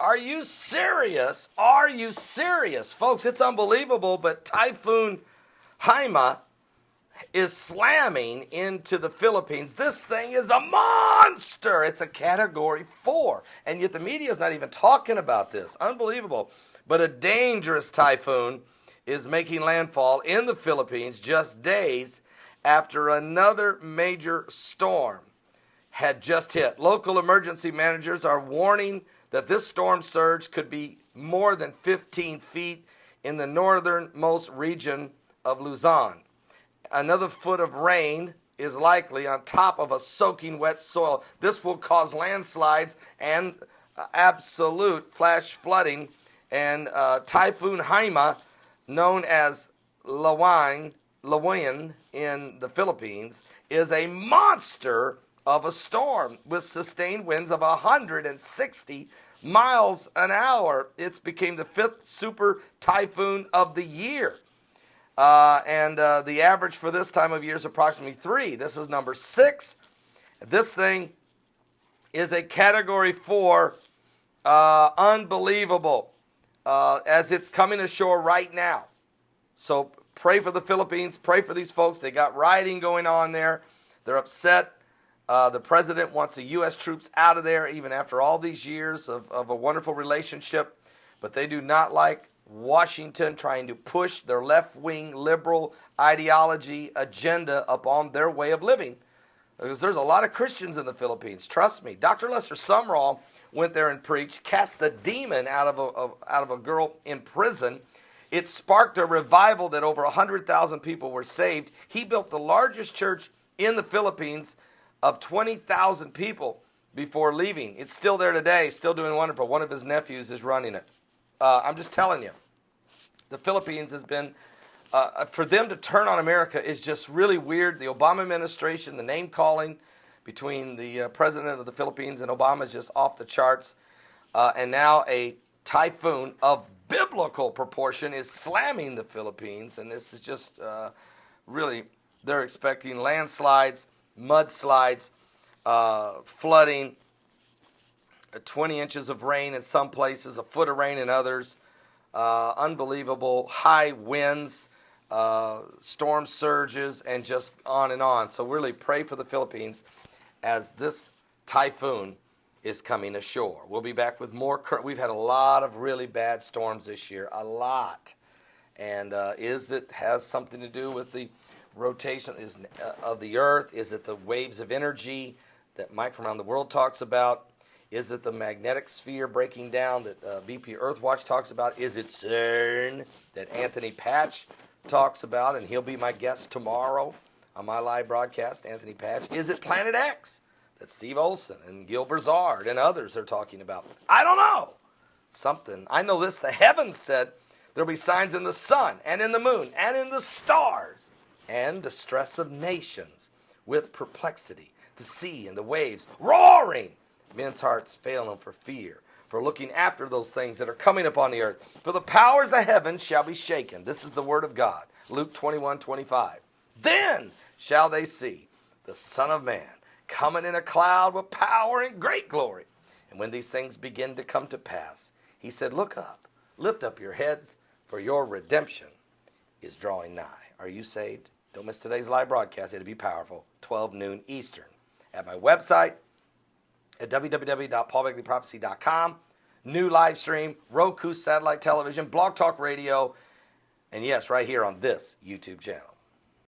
Are you serious? Are you serious? Folks, it's unbelievable, but Typhoon Haima is slamming into the Philippines. This thing is a monster. It's a Category 4. And yet the media is not even talking about this. Unbelievable. But a dangerous typhoon is making landfall in the Philippines just days after another major storm had just hit. Local emergency managers are warning that this storm surge could be more than 15 feet in the northernmost region of Luzon. Another foot of rain is likely on top of a soaking wet soil. This will cause landslides and absolute flash flooding. And Typhoon Haima, known as Lawang in the Philippines, is a monster of a storm with sustained winds of 160 miles an hour. It's became the 5th super typhoon of the year. And the average for this time of year is approximately 3. This is number 6. This thing is a Category 4, unbelievable, as it's coming ashore right now. So pray for the Philippines, pray for these folks. They got rioting going on there. They're upset. The president wants the U.S. troops out of there, even after all these years of a wonderful relationship. But they do not like Washington trying to push their left-wing liberal ideology agenda upon their way of living. Because there's a lot of Christians in the Philippines. Trust me. Dr. Lester Sumrall went there and preached, cast the demon out of a girl in prison. It sparked a revival that over 100,000 people were saved. He built the largest church in the Philippines of 20,000 people before leaving. It's still there today, still doing wonderful. One of his nephews is running it. I'm just telling you, the Philippines has been, for them to turn on America is just really weird. The Obama administration, the name calling between the president of the Philippines and Obama is just off the charts. And now a typhoon of biblical proportion is slamming the Philippines. And this is just really, they're expecting landslides, mudslides, flooding, 20 inches of rain in some places, a foot of rain in others, unbelievable high winds, storm surges, and just on and on. So really pray for the Philippines as this typhoon is coming ashore. We'll be back with more. We've had a lot of really bad storms this year, a lot. And has something to do with the rotation of the earth? Is it the waves of energy that Mike from around the world talks about? Is it the magnetic sphere breaking down that BP Earthwatch talks about? Is it CERN that Anthony Patch talks about? And he'll be my guest tomorrow on my live broadcast, Anthony Patch. Is it Planet X that Steve Olson and Gil Brazard and others are talking about? I don't know. Something. I know this. The heavens said there'll be signs in the sun and in the moon and in the stars, and distress of nations with perplexity, the sea and the waves roaring. Men's hearts fail them for fear, for looking after those things that are coming upon the earth. For the powers of heaven shall be shaken. This is the word of God. Luke 21:25. Then shall they see the Son of Man coming in a cloud with power and great glory. And when these things begin to come to pass, he said, look up, lift up your heads, for your redemption is drawing nigh. Are you saved? Don't miss today's live broadcast. It'll be powerful, 12 noon Eastern. At my website, at www.paulbegleyprophecy.com. New live stream, Roku satellite television, Blog Talk Radio, and yes, right here on this YouTube channel.